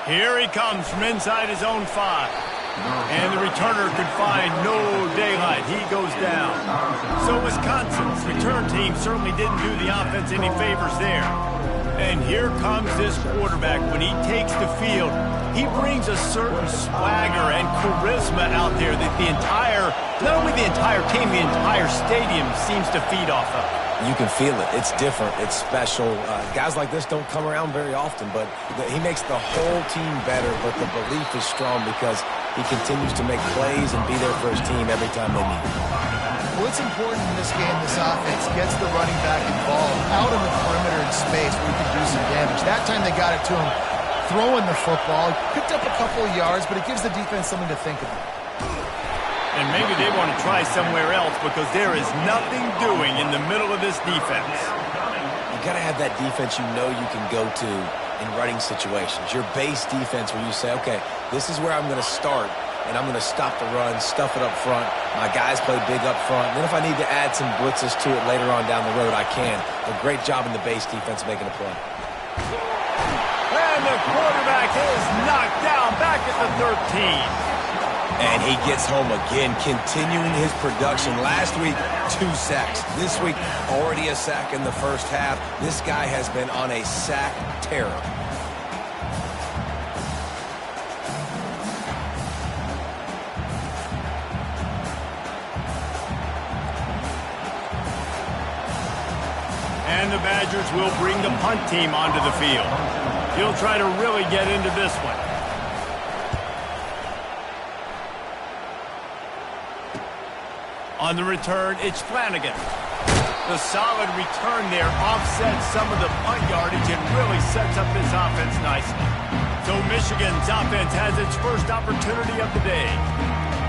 Here he comes from inside his own 5. And the returner could find no daylight. He goes down. So Wisconsin's return team certainly didn't do the offense any favors there. And here comes this quarterback. When he takes the field, he brings a certain swagger and charisma out there that not only the entire team, the entire stadium seems to feed off of. You can feel it. It's different. It's special. Guys like this don't come around very often, but he makes the whole team better, but the belief is strong because he continues to make plays and be there for his team every time they need him. Well, it's important in this game, this offense gets the running back involved out in the perimeter in space where he can do some damage. That time they got it to him throwing the football. He picked up a couple of yards, but it gives the defense something to think about. And maybe they want to try somewhere else because there is nothing doing in the middle of this defense. You got to have that defense you know you can go to in running situations. Your base defense where you say, okay, this is where I'm going to start, and I'm going to stop the run, stuff it up front. My guys play big up front. And then if I need to add some blitzes to it later on down the road, I can. A great job in the base defense making a play. And the quarterback is knocked down back at the 13. And he gets home again, continuing his production. Last week, 2 sacks. This week, already a sack in the first half. This guy has been on a sack terror. And the Badgers will bring the punt team onto the field. He'll try to really get into this one. On the return, it's Flanagan. The solid return there offsets some of the punt yardage and really sets up this offense nicely. So Michigan's offense has its first opportunity of the day.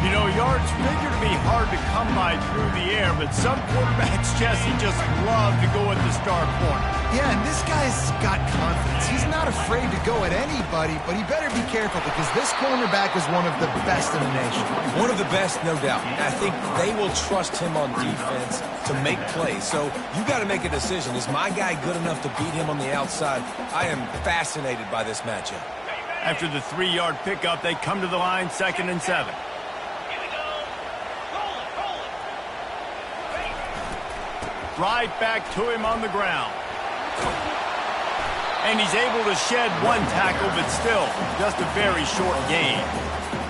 You know, yards figure to be hard to come by through the air, but some quarterbacks, Jesse, just love to go at the star corner. Yeah, and this guy's got confidence. He's not afraid to go at anybody, but he better be careful because this cornerback is one of the best in the nation. One of the best, no doubt. I think they will trust him on defense to make plays. So you got to make a decision. Is my guy good enough to beat him on the outside? I am fascinated by this matchup. After the 3-yard pickup, they come to the line, 2nd and 7. Right back to him on the ground. And he's able to shed 1 tackle, but still, just a very short gain.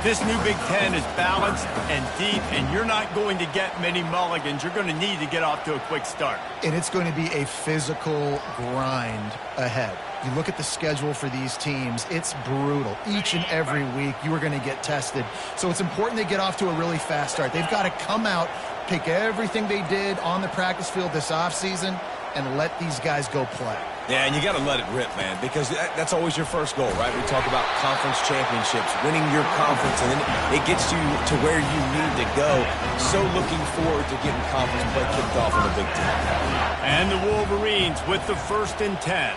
This new Big Ten is balanced and deep, and you're not going to get many mulligans. You're going to need to get off to a quick start. And it's going to be a physical grind ahead. You look at the schedule for these teams, it's brutal. Each and every week, you are going to get tested. So it's important they get off to a really fast start. They've got to come out, take everything they did on the practice field this offseason, and let these guys go play. Yeah, and you got to let it rip, man, because that's always your first goal, right? We talk about conference championships, winning your conference, and then it gets you to where you need to go. So looking forward to getting conference play kicked off in the Big Ten. And the Wolverines with the 1st and 10.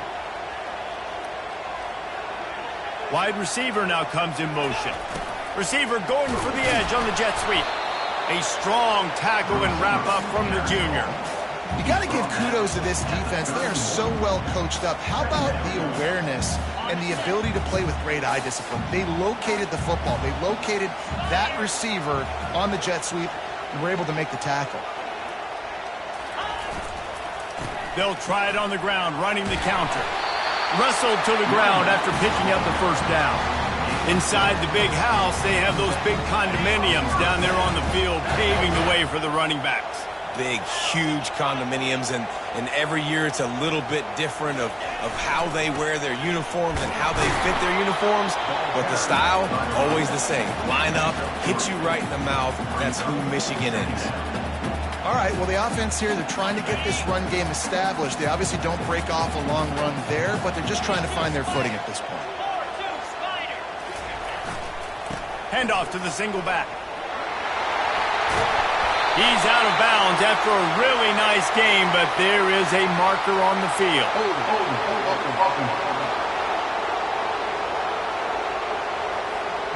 Wide receiver now comes in motion. Receiver going for the edge on the jet sweep. A strong tackle and wrap up from the junior. You got to give kudos to this defense. They are so well coached up. How about the awareness and the ability to play with great eye discipline? They located the football. They located that receiver on the jet sweep and were able to make the tackle. They'll try it on the ground, running the counter. Wrestled to the ground after picking up the first down. Inside the big house, they have those big condominiums down there on the field, paving the way for the running backs. Big, huge condominiums, and every year it's a little bit different of how they wear their uniforms and how they fit their uniforms, but the style, always the same. Line up, hit you right in the mouth. That's who Michigan is. All right, well, the offense here, they're trying to get this run game established. They obviously don't break off a long run there, but they're just trying to find their footing at this point. Handoff to the single back. He's out of bounds after a really nice game, but there is a marker on the field.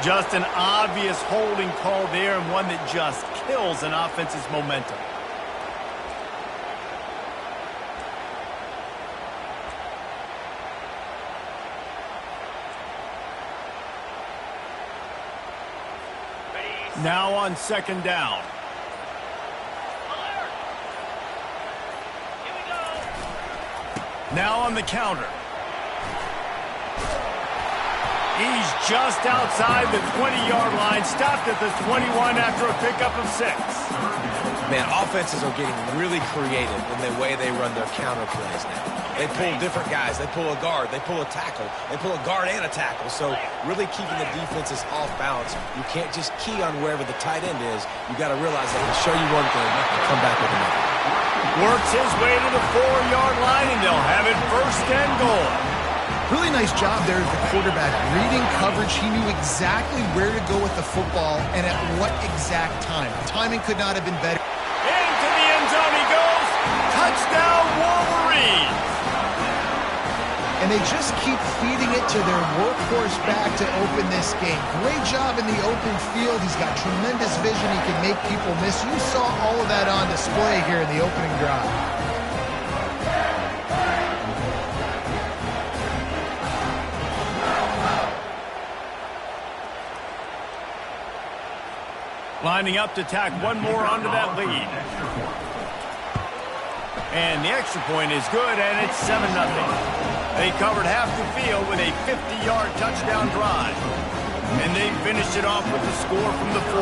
Just an obvious holding call there, and one that just kills an offense's momentum. Now on second down. Now on the counter. He's just outside the 20-yard line, stopped at the 21 after a pickup of 6. Man, offenses are getting really creative in the way they run their counter plays now. They pull different guys. They pull a guard. They pull a tackle. They pull a guard and a tackle. So really keeping the defenses off balance. You can't just key on wherever the tight end is. You got to realize they can show you one thing and come back with another. Works his way to the 4-yard line, and they'll have it first and goal. Really nice job there as the quarterback. Reading coverage, he knew exactly where to go with the football and at what exact time. Timing could not have been better. Into the end zone he goes. Touchdown, Wolverines. And they just keep feeding it to their workhorse back to open this game. Great job in the open field. He's got tremendous vision. He can make people miss. You saw all of that on display here in the opening drive. Lining up to tack one more onto that lead. And the extra point is good, and it's 7-0. They covered half the field with a 50-yard touchdown drive. And they finished it off with the score from the 4.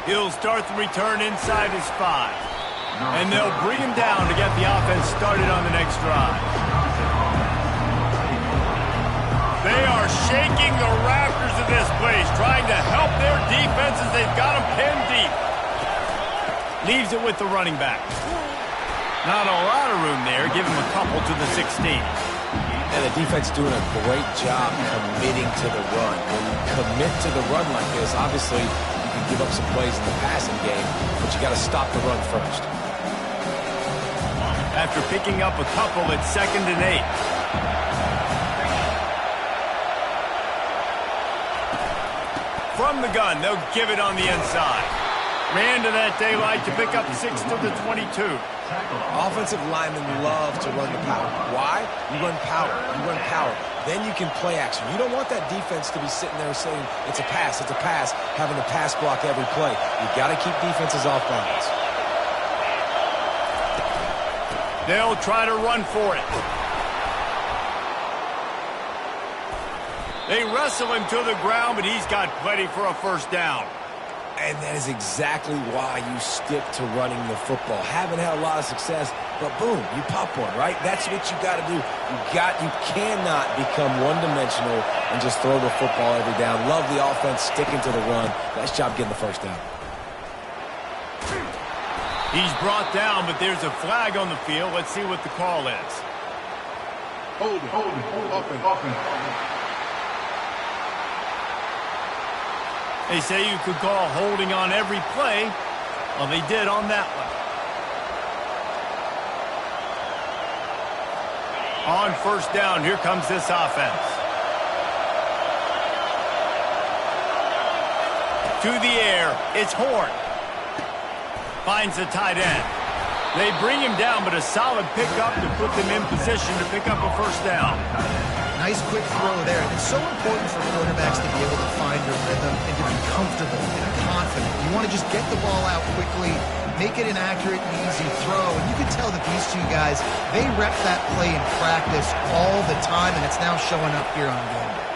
He'll start the return inside his 5. And they'll bring him down to get the offense started on the next drive. They are shaking the rafters of this place, trying to help their defense as they've got them pinned deep. Leaves it with the running back. Not a lot of room there. Give him a couple to the 16. And the defense doing a great job committing to the run. When you commit to the run like this, obviously you can give up some plays in the passing game, but you got to stop the run first. After picking up a couple at 2nd and 8. From the gun, they'll give it on the inside. Ran to that daylight to pick up 6 to the 22. Offensive linemen love to run the power. Why? You run power. You run power. Then you can play action. You don't want that defense to be sitting there saying, it's a pass, having to pass block every play. You got to keep defenses off balance. They'll try to run for it. They wrestle him to the ground, but he's got plenty for a first down. And that is exactly why you stick to running the football. Haven't had a lot of success, but boom, you pop one, right? That's what you got to do. You cannot become one-dimensional and just throw the football every down. Love the offense sticking to the run. Nice job getting the first down. He's brought down, but there's a flag on the field. Let's see what the call is. Hold it. They say you could call holding on every play. Well, they did on that one. On first down, here comes this offense. To the air, it's Horn. Finds the tight end. They bring him down, but a solid pickup to put them in position to pick up a first down. Nice quick throw there. It's so important for quarterbacks to be able to find a rhythm and to be comfortable and confident. You want to just get the ball out quickly, make it an accurate and easy throw. And you can tell that these two guys, they rep that play in practice all the time, and it's now showing up here on game day.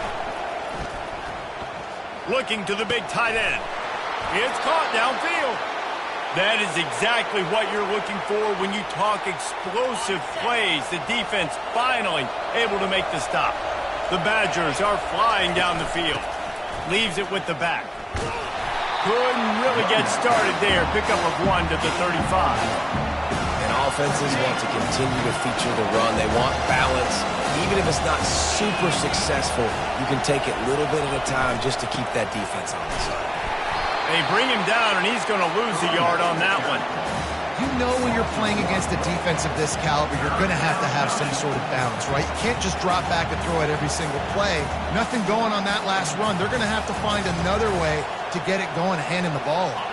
Looking to the big tight end. It's caught downfield. That is exactly what you're looking for when you talk explosive plays. The defense finally able to make the stop. The Badgers are flying down the field. Leaves it with the back. Couldn't really get started there. Pickup of 1 to the 35. And offenses want to continue to feature the run. They want balance. Even if it's not super successful, you can take it little bit at a time just to keep that defense honest. They bring him down, and he's going to lose a yard on that one. You know when you're playing against a defense of this caliber, you're going to have some sort of balance, right? You can't just drop back and throw it every single play. Nothing going on that last run. They're going to have to find another way to get it going and hand him the ball off.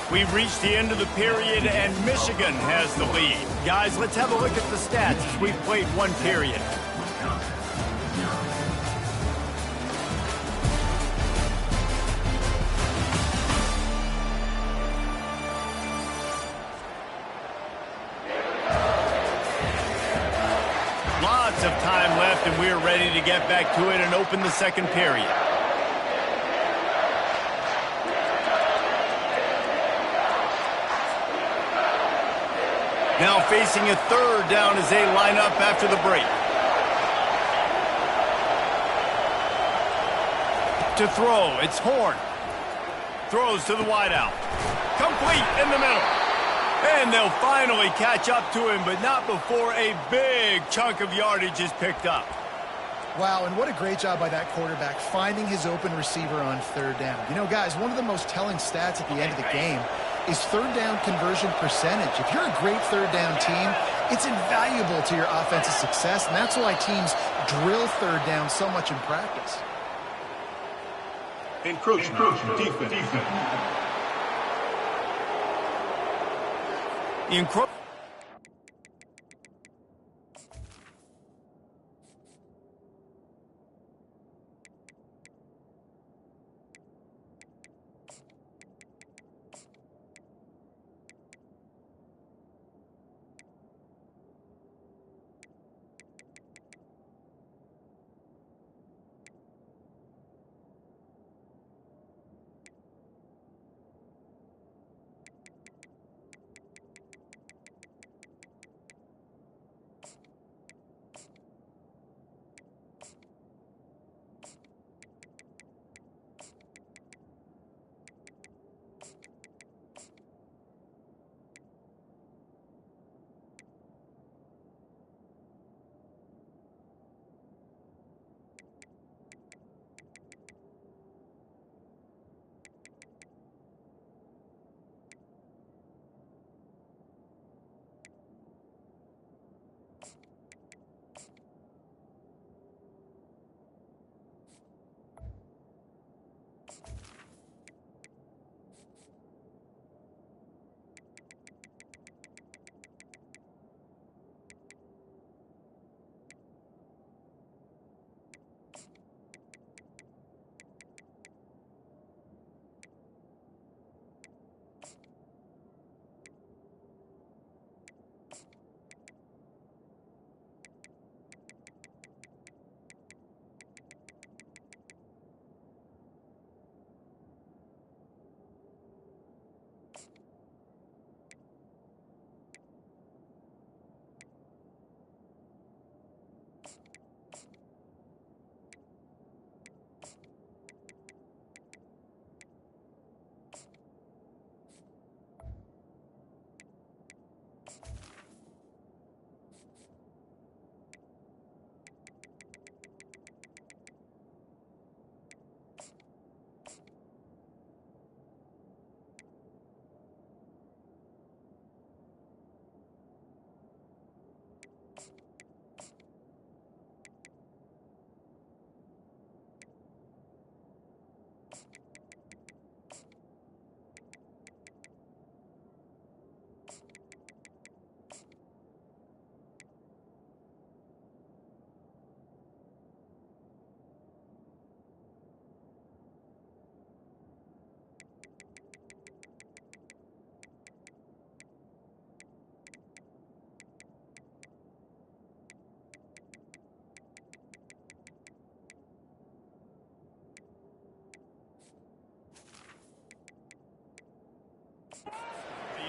We've reached the end of the period, and Michigan has the lead. Guys, let's have a look at the stats as we've played one period. Lots of time left, and we're ready to get back to it and open the second period. Now facing a third down as they line up after the break. To throw, it's Horn. Throws to the wideout. Complete in the middle. And they'll finally catch up to him, but not before a big chunk of yardage is picked up. Wow, and what a great job by that quarterback, finding his open receiver on third down. You know, guys, one of the most telling stats at the end of the game is third down conversion percentage. If you're a great third down team, it's invaluable to your offensive success, and that's why teams drill third down so much in practice. Encroachment. Defense.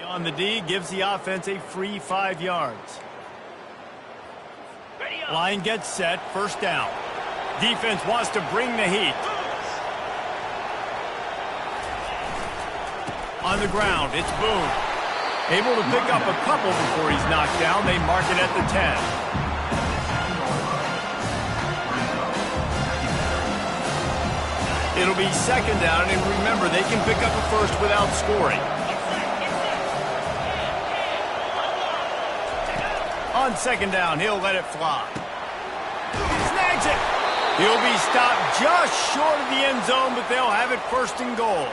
On the D, gives the offense a free 5 yards. Line gets set, first down. Defense wants to bring the heat. On the ground, it's Boone. Able to pick up a couple before he's knocked down. They mark it at the 10. It'll be second down, and remember, they can pick up a first without scoring. On second down, he'll let it fly. Snags it. He'll be stopped just short of the end zone, but they'll have it first and goal.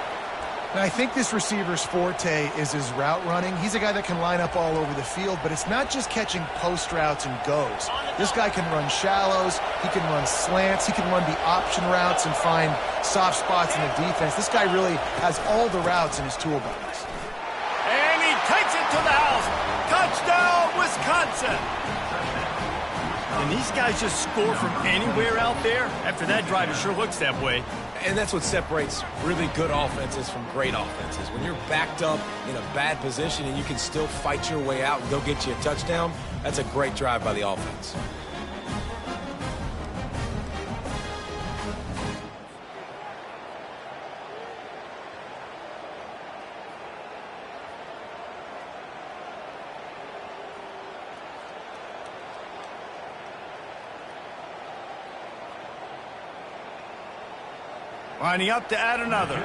And I think this receiver's forte is his route running. He's a guy that can line up all over the field, but it's not just catching post routes and goes. This guy can run shallows, he can run slants, he can run the option routes and find soft spots in the defense. This guy really has all the routes in his toolbox. And he takes it to the house. Touchdown, Wisconsin. And these guys just score from anywhere out there. After that drive, it sure looks that way. And that's what separates really good offenses from great offenses. When you're backed up in a bad position and you can still fight your way out and go get you a touchdown, that's a great drive by the offense. Lining up to add another.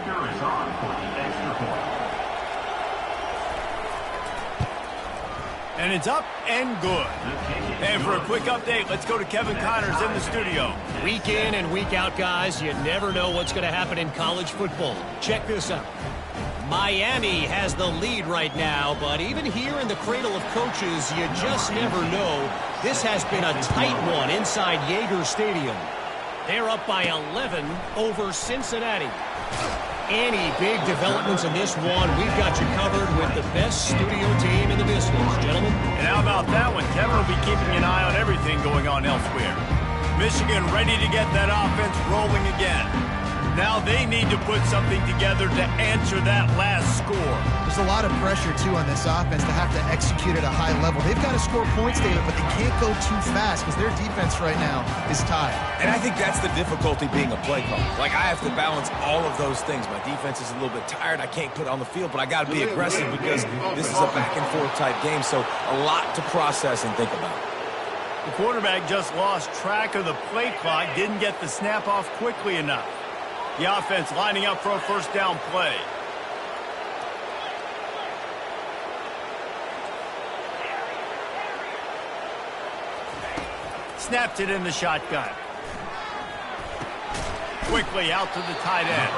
And it's up and good. And for a quick update, let's go to Kevin Connors in the studio. Week in and week out, guys, you never know what's going to happen in college football. Check this out. Miami has the lead right now, but even here in the cradle of coaches, you just never know. This has been a tight one inside Yager Stadium. They're up by 11 over Cincinnati. Any big developments in this one, we've got you covered with the best studio team in the business, gentlemen. And how about that one? Kevin will be keeping an eye on everything going on elsewhere. Michigan ready to get that offense rolling again. Now they need to put something together to answer that last score. There's a lot of pressure, too, on this offense to have to execute at a high level. They've got to score points, David, but they can't go too fast because their defense right now is tied. And I think that's the difficulty being a play caller. Like, I have to balance all of those things. My defense is a little bit tired. I can't put it on the field, but I got to be aggressive because this is a back-and-forth type game, so a lot to process and think about. The quarterback just lost track of the play clock, didn't get the snap off quickly enough. The offense lining up for a first down play. Snapped it in the shotgun. Quickly out to the tight end.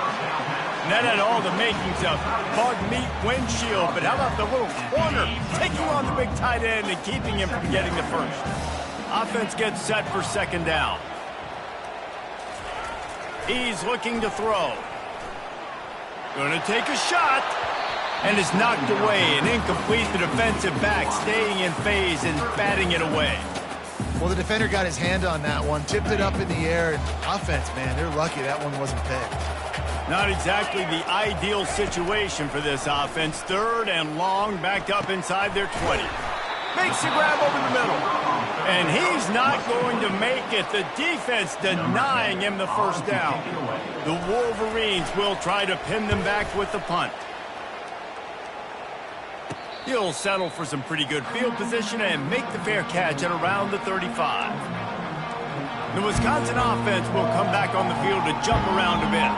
And that had all the makings of bug meat windshield, but how about the little corner taking on the big tight end and keeping him from getting the first? Offense gets set for second down. He's looking to throw. Going to take a shot. And is knocked away. And incomplete. The defensive back staying in phase and batting it away. Well, the defender got his hand on that one, tipped it up in the air. And offense, man, they're lucky that one wasn't picked. Not exactly the ideal situation for this offense. Third and long, backed up inside their 20. Makes the grab over the middle. And he's not going to make it. The defense denying him the first down. The Wolverines will try to pin them back with the punt. He'll settle for some pretty good field position and make the fair catch at around the 35. The Wisconsin offense will come back on the field to jump around a bit.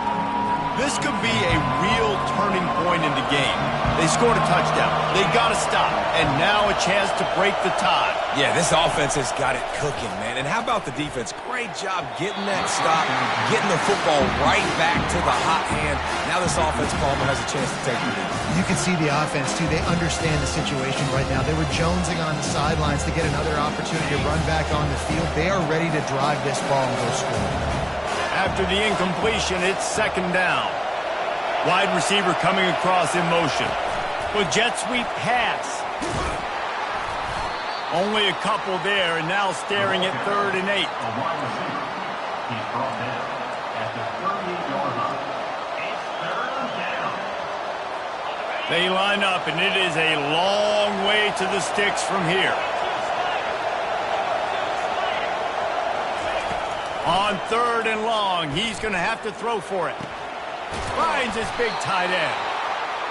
This could be a real turning point in the game. They scored a touchdown. They got to stop. And now a chance to break the tie. Yeah, this offense has got it cooking, man. And how about the defense? Great job getting that stop, getting the football right back to the hot hand. Now this offense, Palmer, has a chance to take the lead. You can see the offense, too. They understand the situation right now. They were jonesing on the sidelines to get another opportunity to run back on the field. They are ready to drive this ball and go score. After the incompletion, it's second down. Wide receiver coming across in motion. With jet sweep pass. Only a couple there, and now staring at 3rd and 8. He's brought down at the 38-yard line. It's 3rd down. They line up, and it is a long way to the sticks from here. On 3rd and long, he's going to have to throw for it. Finds his big tight end.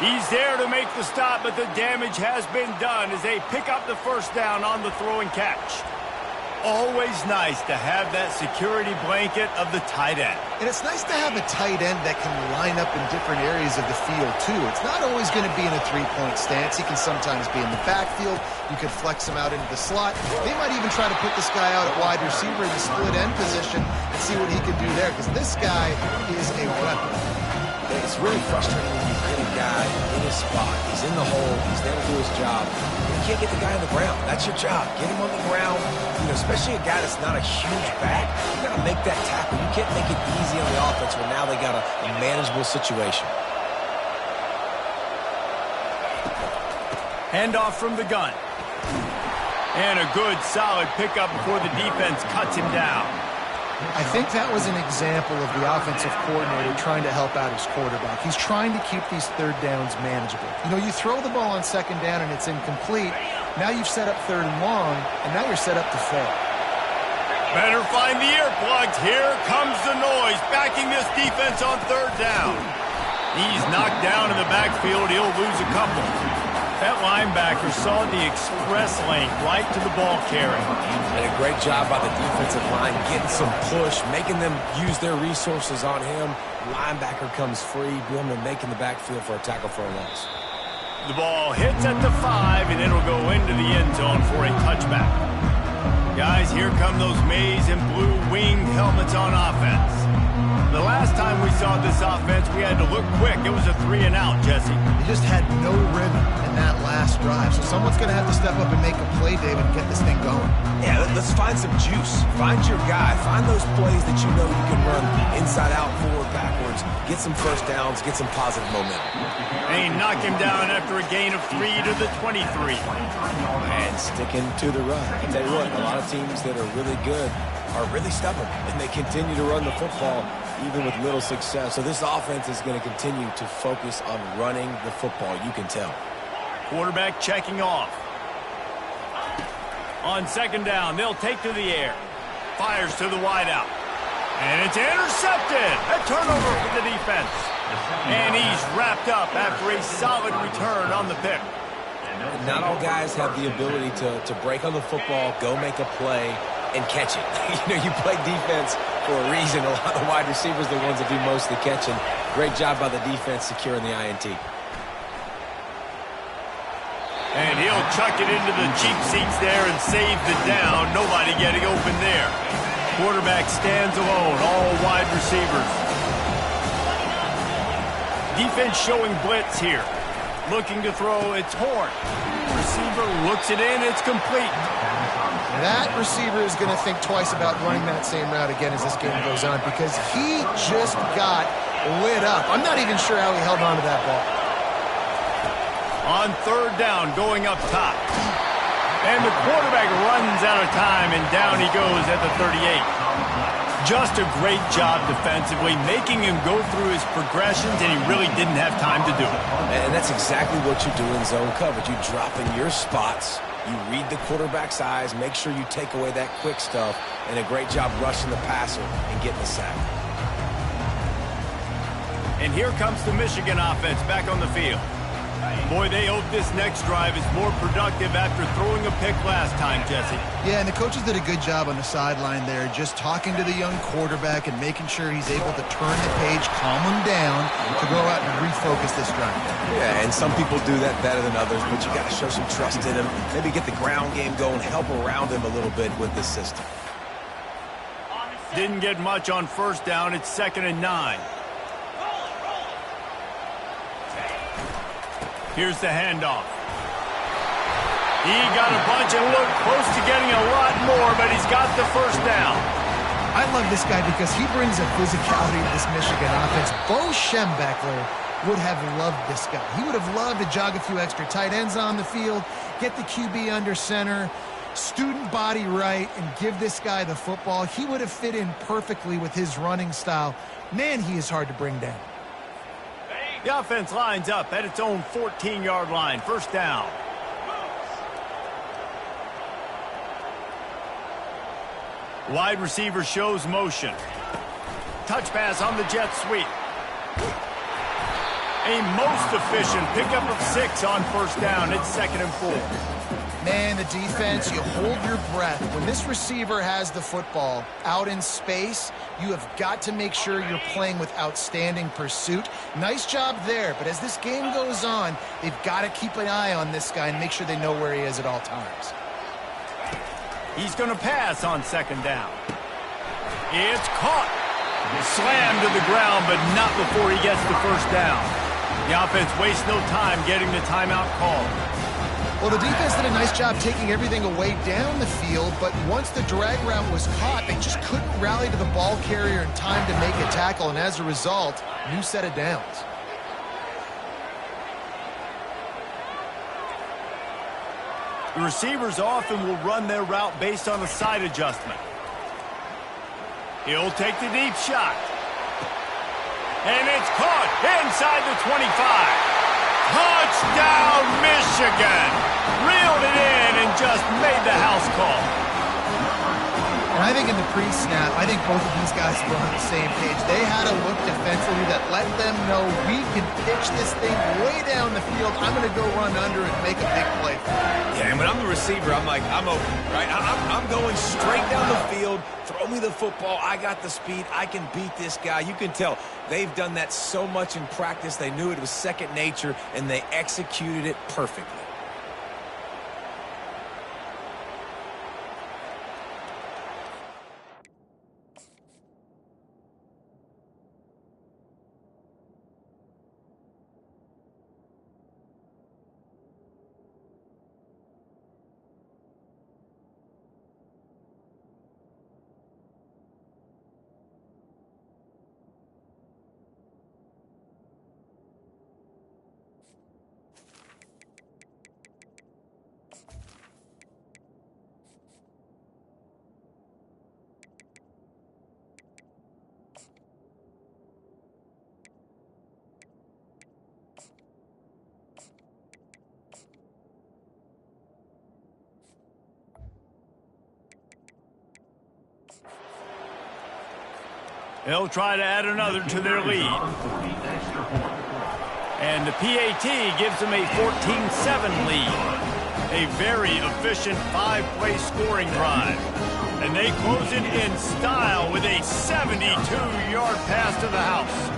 He's there to make the stop, but the damage has been done as they pick up the first down on the throw and catch. Always nice to have that security blanket of the tight end. And it's nice to have a tight end that can line up in different areas of the field, too. It's not always going to be in a three-point stance. He can sometimes be in the backfield. You could flex him out into the slot. They might even try to put this guy out at wide receiver in the split end position and see what he can do there, because this guy is a weapon. It's really frustrating when you really guy in his spot. He's in the hole. He's there to do his job. You can't get the guy on the ground. That's your job. Get him on the ground. You know, especially a guy that's not a huge back. You got to make that tackle. You can't make it easy on the offense when now they got a manageable situation. Handoff from the gun. And a good, solid pickup before the defense cuts him down. I think that was an example of the offensive coordinator trying to help out his quarterback. He's trying to keep these third downs manageable. You know, you throw the ball on second down and it's incomplete. Now you've set up third and long, and now you're set up to fail. Better find the earplugs. Here comes the noise, backing this defense on third down. He's knocked down in the backfield. He'll lose a couple. That linebacker saw the express lane right to the ball carrier. And a great job by the defensive line getting some push, making them use their resources on him. Linebacker comes free, boom, and making the backfield for a tackle for a loss. The ball hits at the 5, and it'll go into the end zone for a touchback. Guys, here come those maize and blue winged helmets on offense. The last time we saw this offense, we had to look quick. It was a 3-and-out, Jesse. They just had no rhythm in that last drive. So someone's going to have to step up and make a play, David, and get this thing going. Yeah, let's find some juice. Find your guy. Find those plays that you know you can run inside out, forward, backwards. Get some first downs. Get some positive momentum. They knock him down after a gain of 3 to the 23. And sticking to the run. I tell you what, a lot of teams that are really good are really stubborn, and they continue to run the football even with little success. So this offense is going to continue to focus on running the football. You can tell. Quarterback checking off. On second down, they'll take to the air. Fires to the wideout. And it's intercepted. A turnover for the defense. And he's wrapped up after a solid return on the pick. Not all guys have the ability to break on the football, go make a play, and catch it. You know, you play defense for a reason. A lot of the wide receivers are the ones that do most of the catching. Great job by the defense securing the INT. And he'll chuck it into the cheap seats there and save the down. Nobody getting open there. Quarterback stands alone, all wide receivers. Defense showing blitz here. Looking to throw, it's Horn. Receiver looks it in, it's complete. That receiver is going to think twice about running that same route again as this game goes on because he just got lit up. I'm not even sure how he held on to that ball. On third down, going up top. And the quarterback runs out of time, and down he goes at the 38. Just a great job defensively, making him go through his progressions, and he really didn't have time to do it. And that's exactly what you do in zone coverage. You drop in your spots, you read the quarterback's eyes, make sure you take away that quick stuff, and a great job rushing the passer and getting the sack. And here comes the Michigan offense back on the field. Boy, they hope this next drive is more productive after throwing a pick last time, Jesse. Yeah, and the coaches did a good job on the sideline there, just talking to the young quarterback and making sure he's able to turn the page, calm him down, to go out and refocus this drive. Yeah, and some people do that better than others, but you got to show some trust in him, maybe get the ground game going, help around him a little bit with this system. Didn't get much on first down. It's 2nd and 9. Here's the handoff. He got a bunch and looked close to getting a lot more, but he's got the first down. I love this guy because he brings a physicality to this Michigan offense. Bo Schembechler would have loved this guy. He would have loved to jog a few extra tight ends on the field, get the QB under center, student body right, and give this guy the football. He would have fit in perfectly with his running style. Man, he is hard to bring down. The offense lines up at its own 14-yard line. First down. Wide receiver shows motion. Touch pass on the jet sweep. A most efficient pickup of 6 on first down. It's 2nd and 4. Man, the defense, you hold your breath. When this receiver has the football out in space, you have got to make sure you're playing with outstanding pursuit. Nice job there, but as this game goes on, they've got to keep an eye on this guy and make sure they know where he is at all times. He's going to pass on 2nd down. It's caught. Slammed to the ground, but not before he gets the first down. The offense wastes no time getting the timeout called. Well, the defense did a nice job taking everything away down the field, but once the drag route was caught, they just couldn't rally to the ball carrier in time to make a tackle, and as a result, new set of downs. The receivers often will run their route based on a side adjustment. He'll take the deep shot. And it's caught inside the 25. Touchdown, Michigan! Reeled it in and just made the house call. And I think in the pre-snap, I think both of these guys were on the same page. They had a look defensively that let them know we can pitch this thing way down the field. I'm going to go run under and make a big play for it. Yeah, and when I'm the receiver, I'm like, I'm open, right? I'm going straight down the field. Throw me the football. I got the speed. I can beat this guy. You can tell they've done that so much in practice. They knew it was second nature, and they executed it perfectly. They'll try to add another to their lead. And the PAT gives them a 14-7 lead. A very efficient 5-play scoring drive. And they close it in style with a 72-yard pass to the house.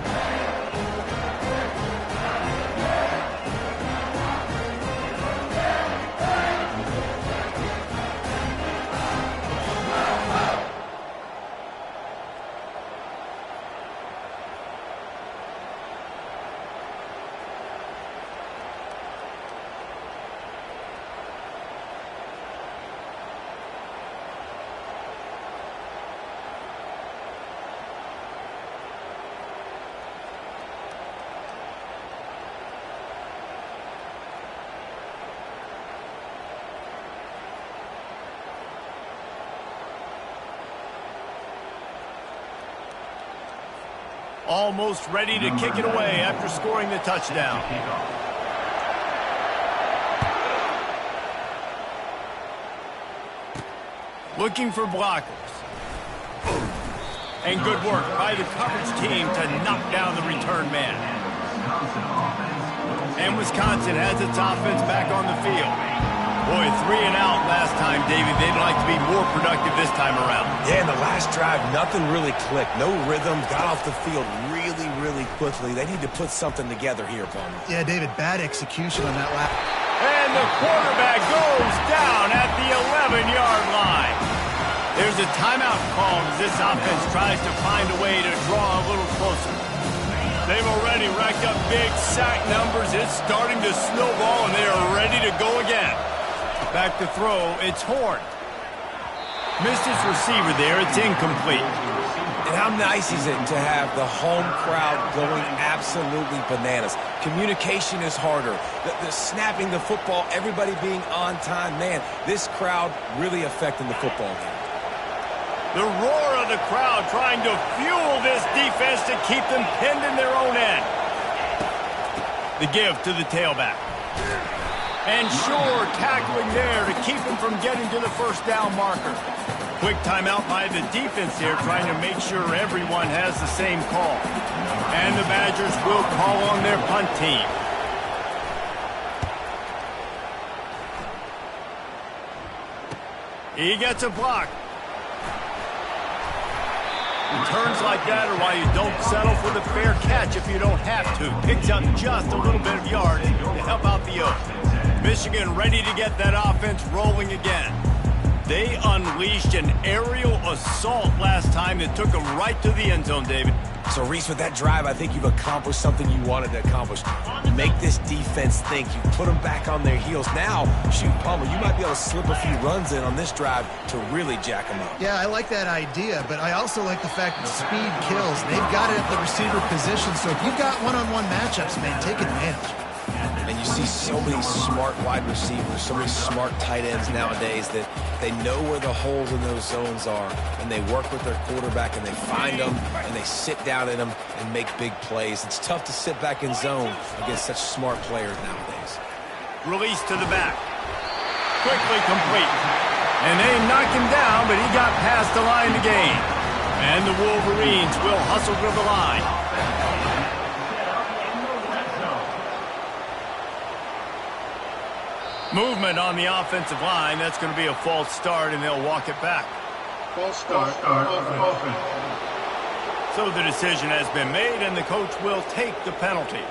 Almost ready to kick it away after scoring the touchdown. Looking for blockers. And good work by the coverage team to knock down the return man. And Wisconsin has its offense back on the field. Boy, 3 and out last time, David. They'd like to be more productive this time around. Yeah, in the last drive, nothing really clicked. No rhythm. Got off the field really quickly. They need to put something together here, Palmer. Yeah, David, bad execution on that last. And the quarterback goes down at the 11-yard line. There's a timeout called as this offense tries to find a way to draw a little closer. They've already racked up big sack numbers. It's starting to snowball, and they are ready to go again. Back to throw, it's Horn. Missed his receiver there, it's incomplete. And how nice is it to have the home crowd going absolutely bananas? Communication is harder. The snapping the football, everybody being on time. Man, this crowd really affecting the football game. The roar of the crowd trying to fuel this defense to keep them pinned in their own end. The give to the tailback. And sure, tackling there to keep him from getting to the first down marker. Quick timeout by the defense here, trying to make sure everyone has the same call. And the Badgers will call on their punt team. He gets a block. Returns like that are why you don't settle for the fair catch if you don't have to. Picks up just a little bit of yard to help out the Oaks. Michigan ready to get that offense rolling again. They unleashed an aerial assault last time that took them right to the end zone, David. So, Reese, with that drive, I think you've accomplished something you wanted to accomplish. You make this defense think. You put them back on their heels. Now, shoot, Palmer, you might be able to slip a few runs in on this drive to really jack them up. Yeah, I like that idea, but I also like the fact that speed kills. They've got it at the receiver position, so if you've got one-on-one matchups, man, take advantage. And you see so many smart wide receivers, so many smart tight ends nowadays that they know where the holes in those zones are, and they work with their quarterback, and they find them, and they sit down in them and make big plays. It's tough to sit back in zone against such smart players nowadays. Release to the back. Quickly complete. And they knocked him down, but he got past the line to gain. And the Wolverines will hustle to the line. Movement on the offensive line. That's going to be a false start, and they'll walk it back. False start. Offense. So the decision has been made, and the coach will take the penalty.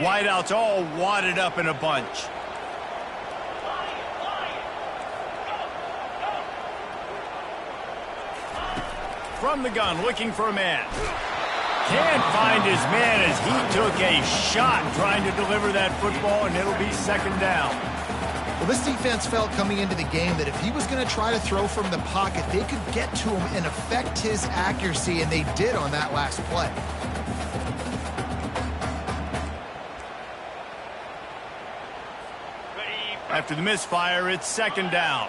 Wideouts all wadded up in a bunch. From the gun, looking for a man. Can't find his man as he took a shot trying to deliver that football, and it'll be second down. Well, this defense felt coming into the game that if he was going to try to throw from the pocket, they could get to him and affect his accuracy, and they did on that last play. After the misfire, it's second down.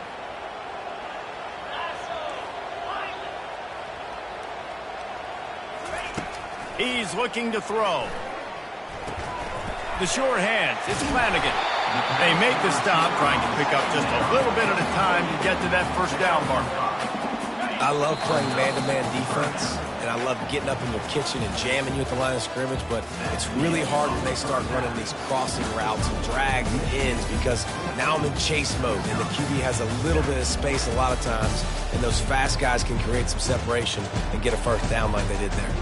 He's looking to throw. The sure hands. It's Flanagan. They make the stop, trying to pick up just a little bit at a time to get to that first down marker. I love playing man-to-man defense, and I love getting up in your kitchen and jamming you at the line of scrimmage, but it's really hard when they start running these crossing routes and drag the ends because now I'm in chase mode, and the QB has a little bit of space a lot of times, and those fast guys can create some separation and get a first down like they did there.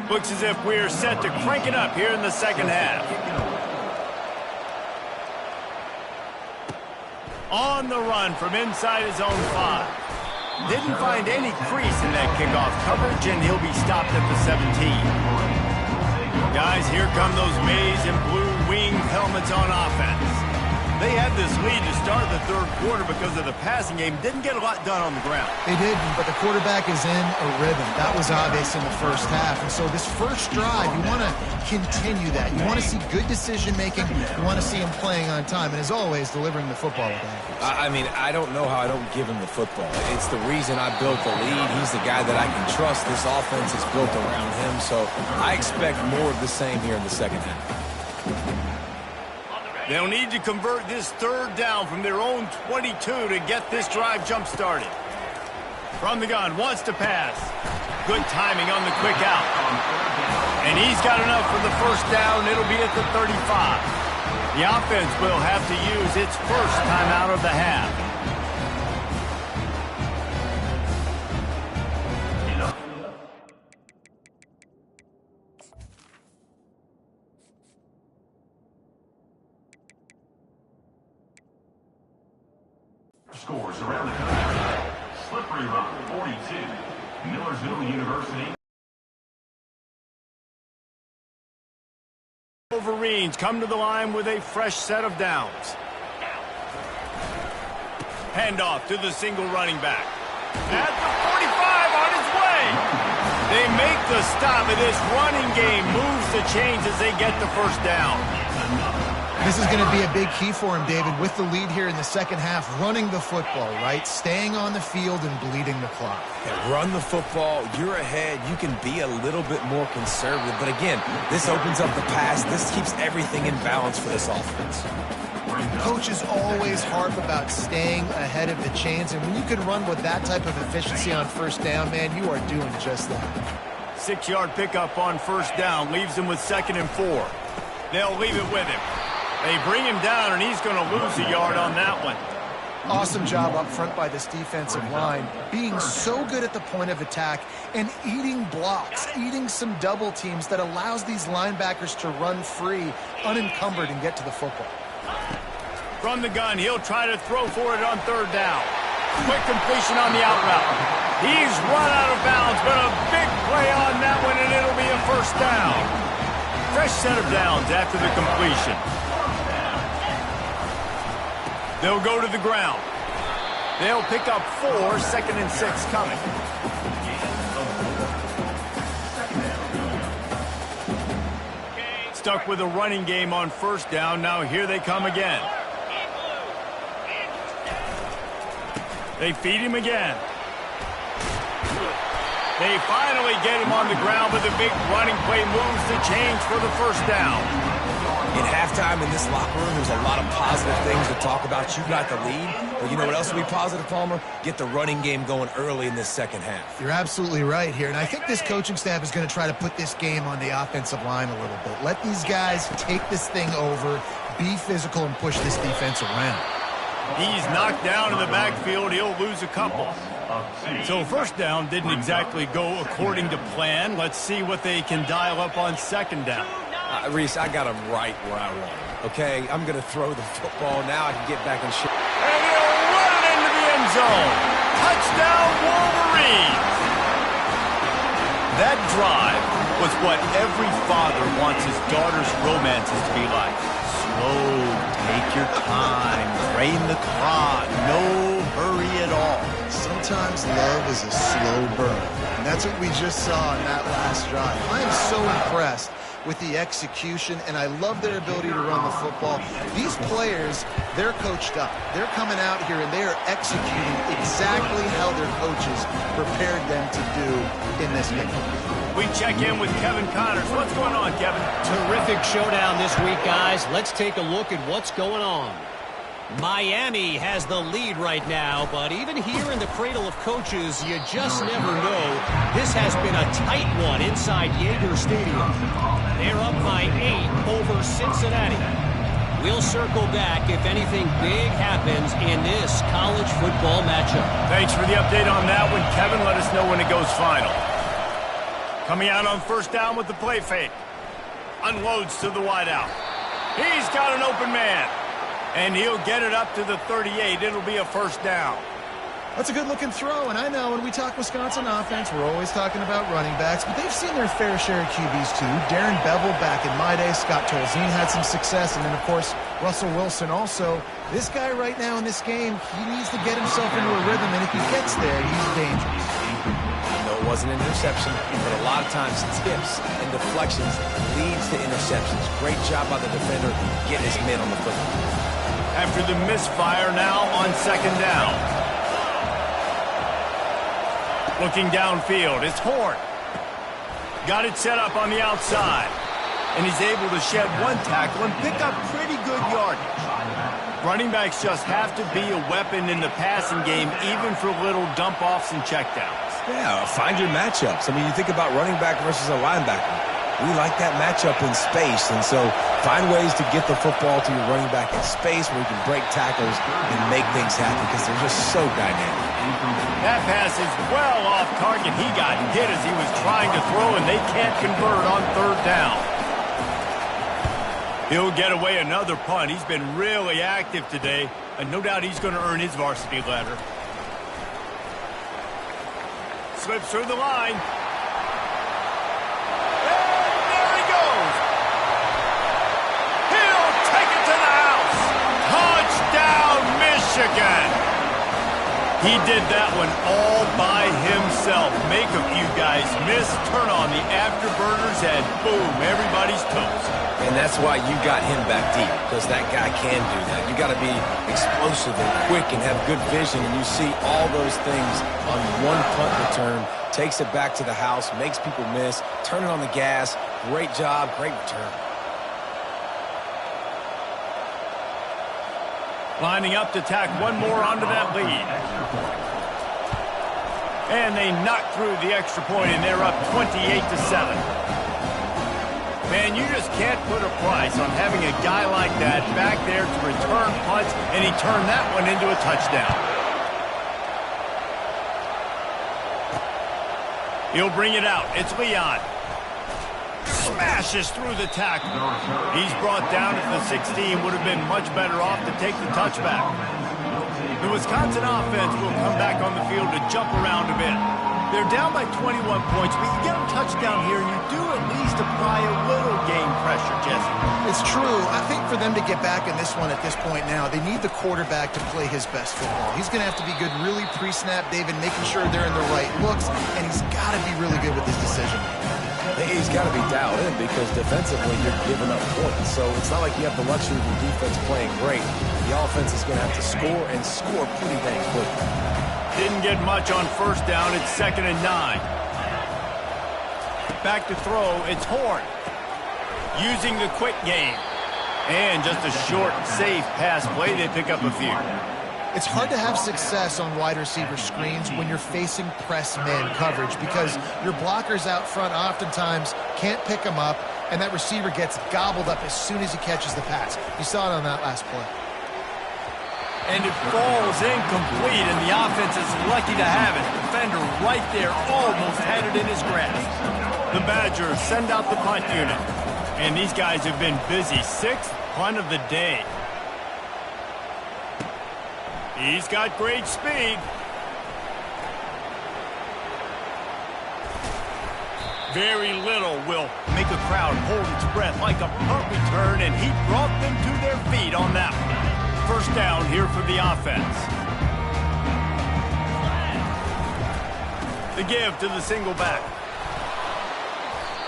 Looks as if we're set to crank it up here in the second half. On the run from inside his own 5. Didn't find any crease in that kickoff coverage, and he'll be stopped at the 17. Guys, here come those maize and blue winged helmets on offense. They had this lead to start the third quarter because of the passing game. Didn't get a lot done on the ground. They didn't, but the quarterback is in a rhythm. That was obvious in the first half. And so this first drive, you want to continue that. You want to see good decision-making. You want to see him playing on time. And as always, delivering the football with accuracy. I mean, I don't know how I don't give him the football. It's the reason I built the lead. He's the guy that I can trust. This offense is built around him. So I expect more of the same here in the second half. They'll need to convert this third down from their own 22 to get this drive jump-started. From the gun, wants to pass. Good timing on the quick out. And he's got enough for the first down. It'll be at the 35. The offense will have to use its first timeout of the half. Scores around the country. Slippery Rock, 42. Millersville University. Wolverines come to the line with a fresh set of downs. Handoff to the single running back. At the 45 on his way. They make the stop, and this running game moves the chains as they get the first down. This is going to be a big key for him, David, with the lead here in the second half, running the football, right? Staying on the field and bleeding the clock. Yeah, run the football. You're ahead. You can be a little bit more conservative. But again, this opens up the pass. This keeps everything in balance for this offense. Coaches always harp about staying ahead of the chains, and when you can run with that type of efficiency on first down, man, you are doing just that. 6-yard pickup on first down leaves him with 2nd and 4. They'll leave it with him. They bring him down, and he's going to lose a yard on that one. Awesome job up front by this defensive line, being so good at the point of attack and eating blocks, eating some double teams that allows these linebackers to run free, unencumbered, and get to the football. From the gun, he'll try to throw for it on 3rd down. Quick completion on the out route. He's run out of bounds, but a big play on that one, and it'll be a first down. Fresh set of downs after the completion. They'll go to the ground. They'll pick up 4, 2nd and 6 coming. Stuck with a running game on first down. Now here they come again. They feed him again. They finally get him on the ground, but the big running play moves the chains for the first down. In halftime in this locker room, there's a lot of positive things to talk about. You got the lead, but you know what else will be positive, Palmer? Get the running game going early in this second half. You're absolutely right here, and I think this coaching staff is going to try to put this game on the offensive line a little bit. Let these guys take this thing over, be physical, and push this defense around. He's knocked down in the backfield. He'll lose a couple. So first down didn't exactly go according to plan. Let's see what they can dial up on 2nd down. Reese, I got him right where I want him. Okay, I'm going to throw the football. Now I can get back and shoot. And he'll run it into the end zone. Touchdown, Wolverines. That drive was what every father wants his daughter's romances to be like. Slow, take your time, drain the clock, no hurry at all. Sometimes love is a slow burn, and that's what we just saw in that last drive. I am so impressed with the execution, and I love their ability to run the football. These players, they're coached up. They're coming out here, and they are executing exactly how their coaches prepared them to do in this game. We check in with Kevin Connors. What's going on, Kevin? Terrific showdown this week, guys. Let's take a look at what's going on. Miami has the lead right now, but even here in the cradle of coaches, you just never know. This has been a tight one inside Yager Stadium. They're up by 8 over Cincinnati. We'll circle back if anything big happens in this college football matchup. Thanks for the update on that one, Kevin. Let us know when it goes final. Coming out on first down with the play fake. Unloads to the wideout. He's got an open man. And he'll get it up to the 38. It'll be a first down. That's a good-looking throw, and I know when we talk Wisconsin offense, we're always talking about running backs, but they've seen their fair share of QBs too. Darren Bevel back in my day, Scott Tolzien had some success, and then, of course, Russell Wilson also. This guy right now in this game, he needs to get himself into a rhythm, and if he gets there, he's dangerous. No, it wasn't an interception, but a lot of times tips and deflections leads to interceptions. Great job by the defender getting his mid on the football. After the misfire, now on 2nd down. Looking downfield, it's Horn. Got it set up on the outside. And he's able to shed one tackle and pick up pretty good yardage. Running backs just have to be a weapon in the passing game, even for little dump-offs and checkdowns. Yeah, find your matchups. I mean, you think about running back versus a linebacker. We like that matchup in space, and so find ways to get the football to your running back in space where you can break tackles and make things happen because they're just so dynamic. That pass is well off target. He got hit as he was trying to throw, and they can't convert on 3rd down. He'll get away another punt. He's been really active today, and no doubt he's going to earn his varsity letter. Slips through the line. Michigan. He did that one all by himself. Make a few guys miss, turn on the afterburners, and boom, everybody's toast. And that's why you got him back deep, because that guy can do that. You got to be explosive and quick and have good vision, and you see all those things on one punt return. Takes it back to the house, makes people miss, turn it on the gas. Great job, great return. Lining up to tack one more onto that lead. And they knock through the extra point, and they're up 28-7. Man, you just can't put a price on having a guy like that back there to return punts, and he turned that one into a touchdown. He'll bring it out. It's Leon. Smashes through the tackle. He's brought down at the 16. Would have been much better off to take the touchback. The Wisconsin offense will come back on the field to jump around a bit. They're down by 21 points, but you get a touchdown here, and you do at least apply a little game pressure, Jesse. It's true. I think for them to get back in this one at this point now, they need the quarterback to play his best football. He's going to have to be good really pre-snap, David, making sure they're in the right looks, and he's got to be really good with his decision. He's got to be dialed in because defensively you're giving up points. So it's not like you have the luxury of the defense playing great. The offense is going to have to score and score pretty dang quickly. Didn't get much on first down. It's 2nd and 9. Back to throw. It's Horn. Using the quick game. And just a short, safe pass play. They pick up a few. It's hard to have success on wide receiver screens when you're facing press man coverage because your blockers out front oftentimes can't pick them up, and that receiver gets gobbled up as soon as he catches the pass. You saw it on that last play. And it falls incomplete, and the offense is lucky to have it. Defender right there almost had it in his grasp. The Badgers send out the punt unit. And these guys have been busy. 6th punt of the day. He's got great speed. Very little will make a crowd hold its breath like a punt return, and he brought them to their feet on that one. First down here for the offense. The give to the single back.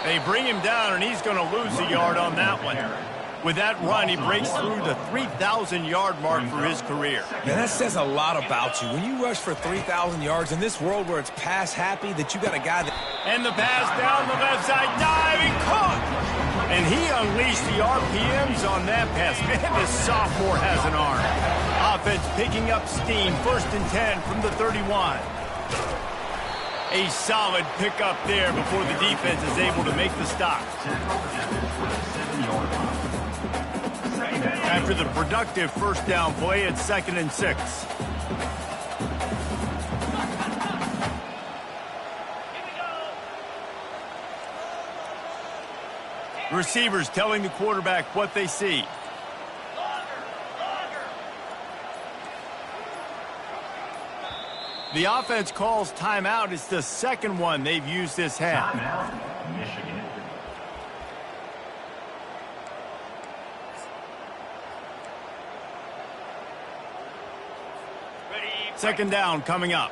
They bring him down, and he's going to lose a yard on that one. With that run, he breaks through the 3,000-yard mark for his career. Man, that says a lot about you. When you rush for 3,000 yards in this world where it's pass-happy, that you got a guy that... And the pass down the left side, diving, caught! And he unleashed the RPMs on that pass. Man, this sophomore has an arm. Offense picking up steam, 1st and 10 from the 31. A solid pickup there before the defense is able to make the stop. After the productive first down play, it's 2nd and 6. Receivers telling the quarterback what they see. The offense calls timeout. It's the second one they've used this half. Timeout, Michigan. Second down coming up.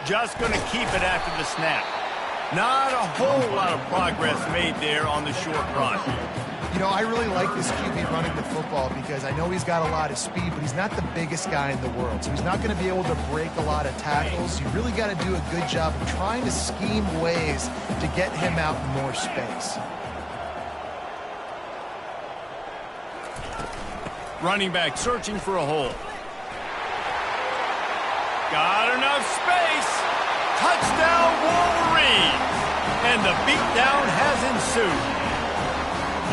Just going to keep it after the snap. Not a whole lot of progress made there on the short run. You know, I really like this QB running the football because I know he's got a lot of speed, but he's not the biggest guy in the world. So he's not going to be able to break a lot of tackles. You really got to do a good job of trying to scheme ways to get him out in more space. Running back searching for a hole. Got enough space. Touchdown Wolverines. And the beatdown has ensued.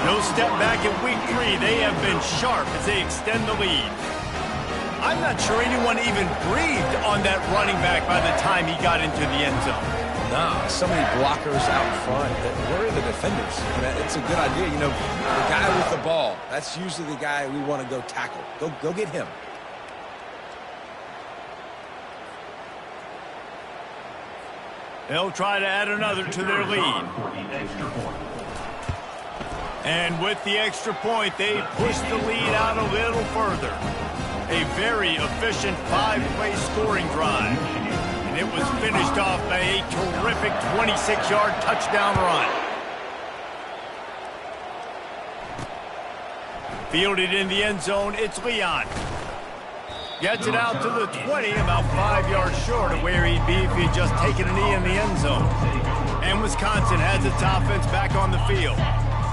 No step back in week 3. They have been sharp as they extend the lead. I'm not sure anyone even breathed on that running back by the time he got into the end zone. Nah, so many blockers out front. Where are the defenders? It's a good idea. You know, the guy with the ball, that's usually the guy we want to go tackle. Go get him. They'll try to add another to their lead. And with the extra point, they push the lead out a little further. A very efficient 5-play scoring drive. And it was finished off by a terrific 26-yard touchdown run. Fielded in the end zone, it's Leon. Gets it out to the 20, about 5 yards short of where he'd be if he'd just taken a knee in the end zone. And Wisconsin has its offense back on the field.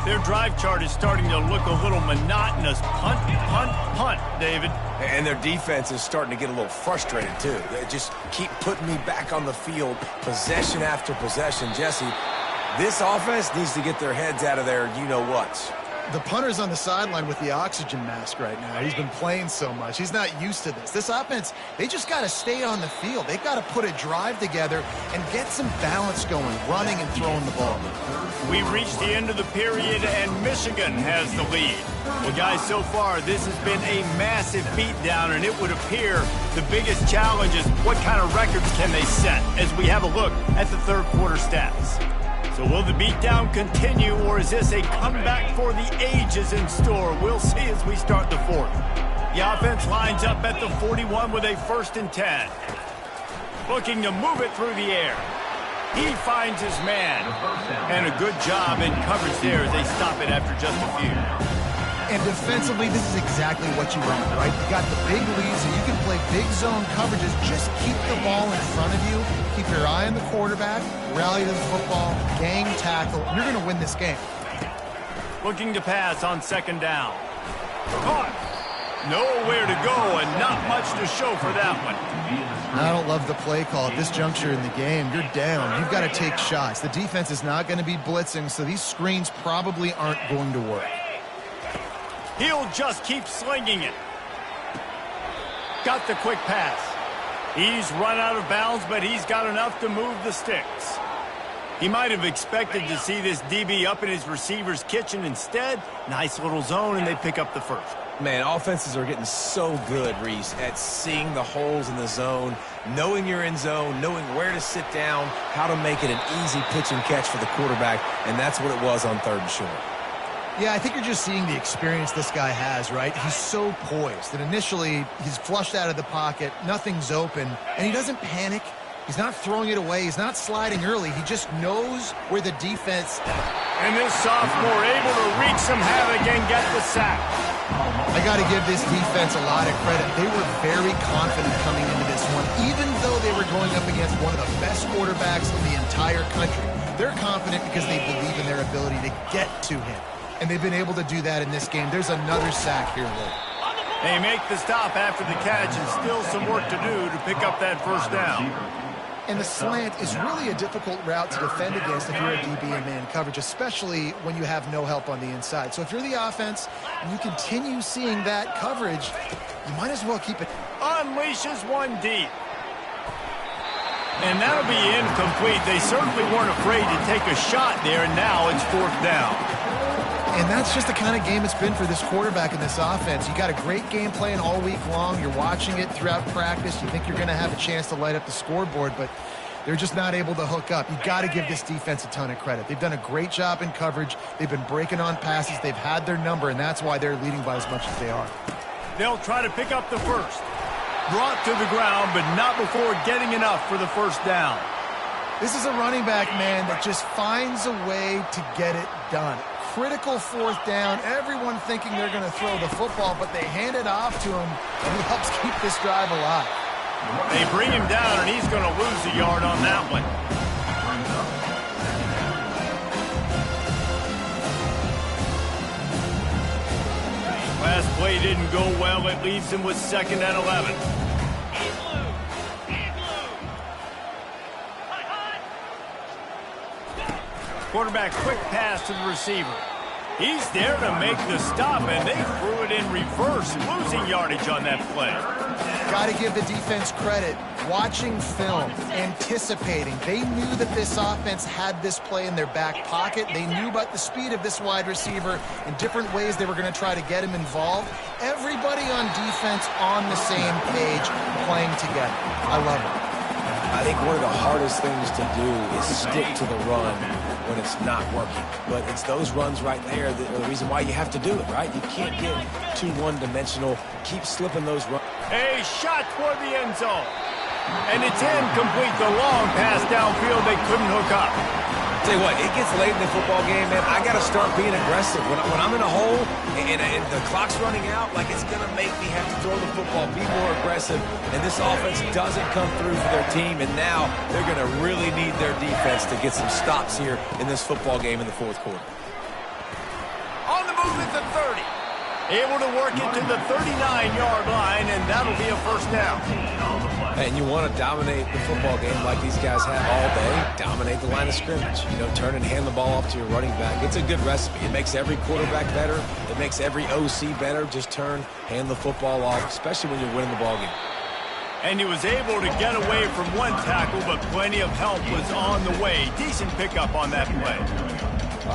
Their drive chart is starting to look a little monotonous. Punt, punt, punt, David. And their defense is starting to get a little frustrated, too. They just keep putting me back on the field, possession after possession. Jesse, this offense needs to get their heads out of their you-know-whats. The punter's on the sideline with the oxygen mask right now. He's been playing so much. He's not used to this. This offense, they just got to stay on the field. They've got to put a drive together and get some balance going, running and throwing the ball. We reached the end of the period, and Michigan has the lead. Well, guys, so far, this has been a massive beatdown, and it would appear the biggest challenge is what kind of records can they set as we have a look at the third quarter stats. So will the beatdown continue, or is this a comeback for the ages in store? We'll see as we start the fourth. The offense lines up at the 41 with a 1st and 10. Looking to move it through the air. He finds his man. And a good job in coverage there as they stop it after just a few. And defensively, this is exactly what you want, right? You got the big lead, so you can play big zone coverages. Just keep the ball in front of you. Keep your eye on the quarterback. Rally to the football. Gang tackle. You're going to win this game. Looking to pass on 2nd down. Caught. Nowhere to go and not much to show for that one. I don't love the play call at this juncture in the game. You're down. You've got to take shots. The defense is not going to be blitzing, so these screens probably aren't going to work. He'll just keep slinging it. Got the quick pass. He's run out of bounds, but he's got enough to move the sticks. He might have expected to see this DB up in his receiver's kitchen. Instead, nice little zone, and they pick up the first. Man, offenses are getting so good, Reese, at seeing the holes in the zone, knowing you're in zone, knowing where to sit down, how to make it an easy pitch and catch for the quarterback, and that's what it was on 3rd and short. Yeah, I think you're just seeing the experience this guy has, right? He's so poised that initially he's flushed out of the pocket, nothing's open, and he doesn't panic. He's not throwing it away. He's not sliding early. He just knows where the defense... And this sophomore able to wreak some havoc and get the sack. I got to give this defense a lot of credit. They were very confident coming into this one, even though they were going up against one of the best quarterbacks in the entire country. They're confident because they believe in their ability to get to him. And they've been able to do that in this game. There's another sack here late. They make the stop after the catch and still some work to do to pick up that 1st down. And the slant is really a difficult route to defend against if you're a DB in man coverage, especially when you have no help on the inside. So if you're the offense and you continue seeing that coverage, you might as well keep it. Unleashes one deep. And that'll be incomplete. They certainly weren't afraid to take a shot there, and now it's 4th down. And that's just the kind of game it's been for this quarterback in this offense. You got a great game plan all week long. You're watching it throughout practice. You think you're going to have a chance to light up the scoreboard, but they're just not able to hook up. You got to give this defense a ton of credit. They've done a great job in coverage. They've been breaking on passes. They've had their number, and that's why they're leading by as much as they are. They'll try to pick up the first. Brought to the ground, but not before getting enough for the 1st down. This is a running back, man, that just finds a way to get it done. Critical 4th down. Everyone thinking they're going to throw the football, but they hand it off to him, and he helps keep this drive alive. They bring him down, and he's going to lose a yard on that one. Last play didn't go well. It leaves him with 2nd and 11. Quarterback quick pass to the receiver. He's there to make the stop, and they threw it in reverse, losing yardage on that play. Got to give the defense credit. Watching film, anticipating. They knew that this offense had this play in their back pocket. They knew about the speed of this wide receiver in different ways they were going to try to get him involved. Everybody on defense on the same page, playing together. I love it. I think one of the hardest things to do is stick to the run when it's not working. But it's those runs right there that are the reason why you have to do it, right? You can't get too one-dimensional. Keep slipping those runs. A shot toward the end zone. And it's incomplete. The long pass downfield, they couldn't hook up. Tell you what, it gets late in the football game, man. I got to start being aggressive. When I'm in a hole and the clock's running out, like it's going to make me have to throw the football, be more aggressive. And this offense doesn't come through for their team. And now they're going to really need their defense to get some stops here in this football game in the 4th quarter. Able to work it to the 39-yard line, and that'll be a first down. And you want to dominate the football game like these guys have all day. Dominate the line of scrimmage. You know, turn and hand the ball off to your running back. It's a good recipe. It makes every quarterback better. It makes every OC better. Just turn, hand the football off, especially when you're winning the ball game. And he was able to get away from one tackle, but plenty of help was on the way. Decent pickup on that play.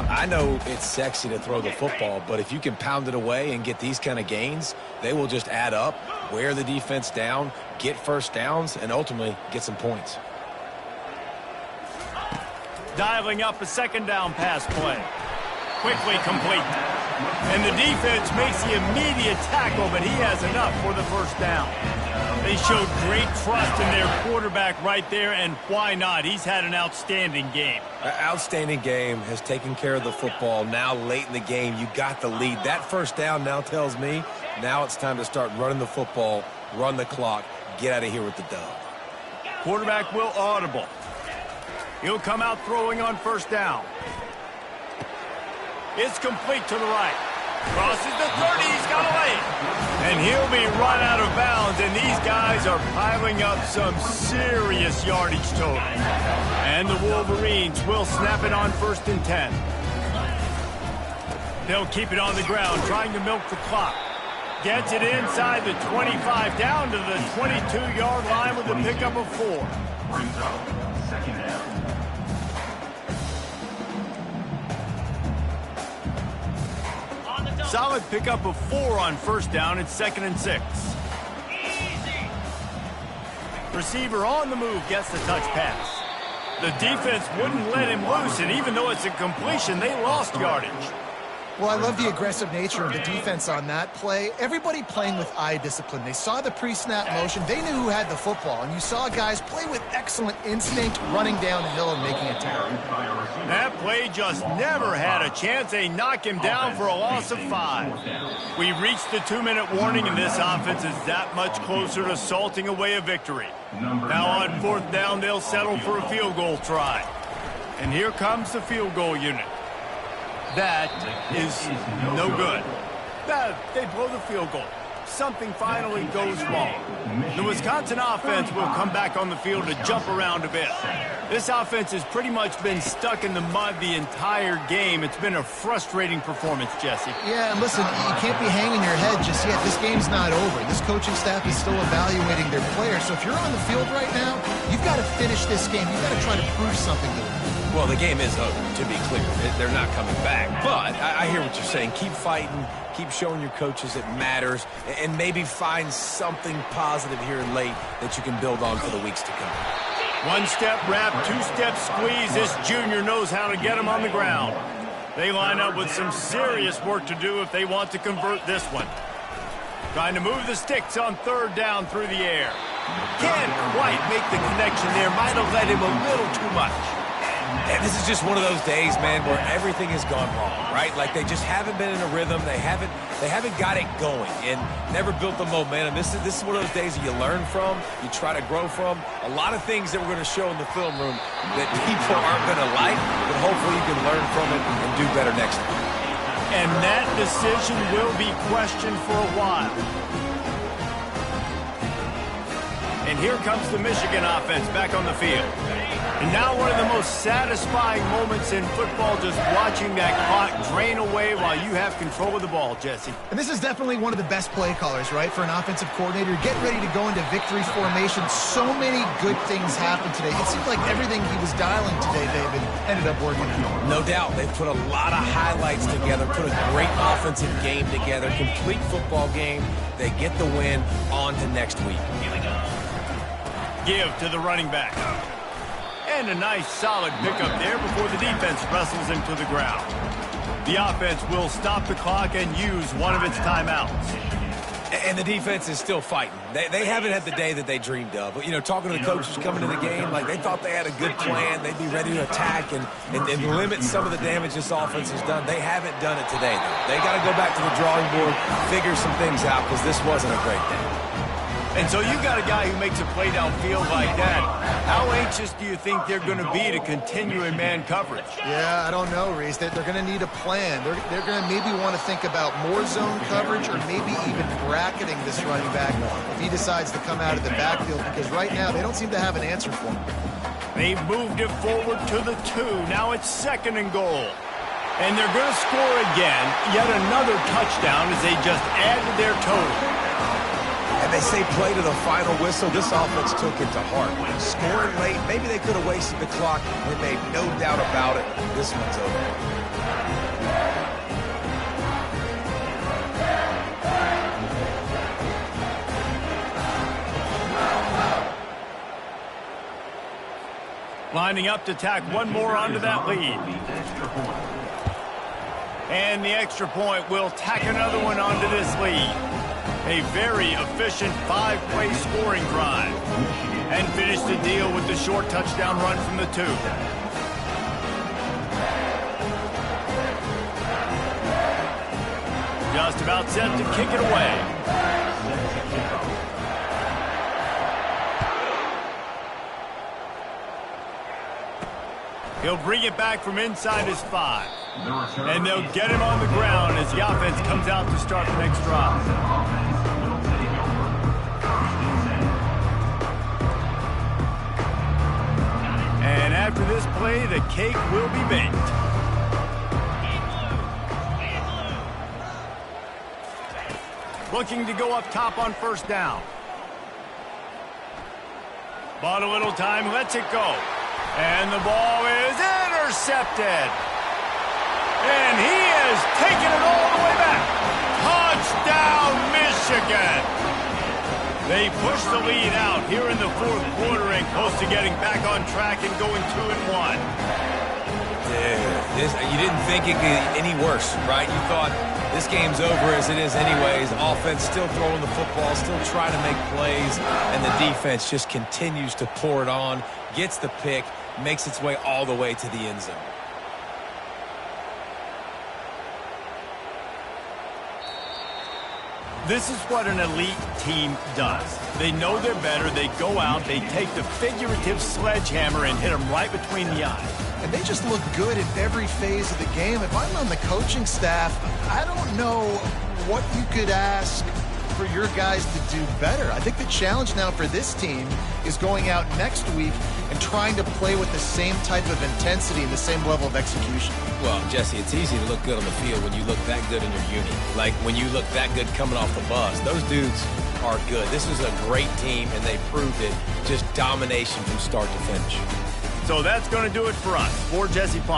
I know it's sexy to throw the football, but if you can pound it away and get these kind of gains, they will just add up, wear the defense down, get first downs, and ultimately get some points. Dialing up a second down pass play. Quickly complete. And the defense makes the immediate tackle, but he has enough for the first down. They showed great trust in their quarterback right there, and why not? He's had an outstanding game. Outstanding game, has taken care of the football. Now late in the game, you got the lead. That first down now tells me now it's time to start running the football, run the clock, get out of here with the dub. Quarterback will audible. He'll come out throwing on first down. It's complete to the right. Crosses the 30, he's got a lane. And he'll be run out of bounds, and these guys are piling up some serious yardage total. And the Wolverines will snap it on 1st and 10. They'll keep it on the ground, trying to milk the clock. Gets it inside the 25, down to the 22-yard line with a pickup of 4. Brings up second down. Solid pickup of 4 on first down. It's 2nd and 6. Receiver on the move gets the touch pass. The defense wouldn't let him loose, and even though it's a completion, they lost yardage. Well, I love the aggressive nature of the defense on that play. Everybody playing with eye discipline. They saw the pre-snap motion. They knew who had the football, and you saw guys play with excellent instinct, running down the hill and making a tackle. That play just never had a chance. They knock him down for a loss of 5. We reached the 2-minute warning, and this offense is that much closer to salting away a victory. Now on 4th down, they'll settle for a field goal try. And here comes the field goal unit. That is no good. They blow the field goal. Something finally goes wrong. The Wisconsin offense will come back on the field to jump around a bit. This offense has pretty much been stuck in the mud the entire game. It's been a frustrating performance, Jesse. Yeah, and listen, you can't be hanging your head just yet. This game's not over. This coaching staff is still evaluating their players. So if you're on the field right now, you've got to finish this game. You've got to try to prove something to them. Well, the game is over, to be clear. They're not coming back. But I hear what you're saying. Keep fighting. Keep showing your coaches it matters. And maybe find something positive here late that you can build on for the weeks to come. One-step wrap, two-step squeeze. This junior knows how to get him on the ground. They line up with some serious work to do if they want to convert this one. Trying to move the sticks on 3rd down through the air. Can't quite make the connection there. Might have led him a little too much. And this is just one of those days, man, where everything has gone wrong, right? Like they just haven't been in a rhythm. They haven't got it going and never built the momentum. This is one of those days that you learn from, you try to grow from. A lot of things that we're going to show in the film room that people aren't going to like, but hopefully you can learn from it and do better next time. And that decision will be questioned for a while. And here comes the Michigan offense back on the field. And now one of the most satisfying moments in football, just watching that clock drain away while you have control of the ball, Jesse. And this is definitely one of the best play callers, right, for an offensive coordinator. Get ready to go into victory formation. So many good things happened today. It seemed like everything he was dialing today, David, ended up working out. No doubt. They put a lot of highlights together, put a great offensive game together, complete football game. They get the win. On to next week. Give to the running back. And a nice solid pickup there before the defense wrestles him to the ground. The offense will stop the clock and use one of its timeouts. And the defense is still fighting. They haven't had the day that they dreamed of. But, you know, talking to the coaches coming to the game, like they thought they had a good plan. They'd be ready to attack and limit some of the damage this offense has done. They haven't done it today, though. They got to go back to the drawing board, figure some things out, because this wasn't a great day. And so you got a guy who makes a play downfield like that. How anxious do you think they're going to be to continue in man coverage? Yeah, I don't know, Reese. They're going to need a plan. They're going to maybe want to think about more zone coverage or maybe even bracketing this running back if he decides to come out of the backfield, because right now they don't seem to have an answer for him. They've moved it forward to the 2. Now it's 2nd and goal. And they're going to score again. Yet another touchdown as they just add to their total. And they say play to the final whistle. This offense took it to heart. Scoring late, maybe they could have wasted the clock. They made no doubt about it. This one's over. Lining up to tack one more onto that lead. And the extra point will tack another one onto this lead. A very efficient 5-play scoring drive. And finish the deal with the short touchdown run from the 2. Just about set to kick it away. He'll bring it back from inside his 5. And they'll get him on the ground as the offense comes out to start the next drive. And after this play, the cake will be baked. Looking to go up top on 1st down. Bought a little time, lets it go. And the ball is intercepted. And he is taking it all the way back. Touchdown, Michigan. They push the lead out here in the 4th quarter and close to getting back on track and going 2-1. Dude, you didn't think it could get any worse, right? You thought this game's over as it is anyways. Offense still throwing the football, still trying to make plays, and the defense just continues to pour it on, gets the pick, makes its way all the way to the end zone. This is what an elite team does. They know they're better. They go out, they take the figurative sledgehammer and hit them right between the eyes. And they just look good in every phase of the game. If I'm on the coaching staff, I don't know what you could ask for your guys to do better. I think the challenge now for this team is going out next week and trying to play with the same type of intensity and the same level of execution. Well, Jesse, it's easy to look good on the field when you look that good in your uni. Like when you look that good coming off the bus. Those dudes are good. This is a great team, and they proved it. Just domination from start to finish. So that's going to do it for us. For Jesse Palmer.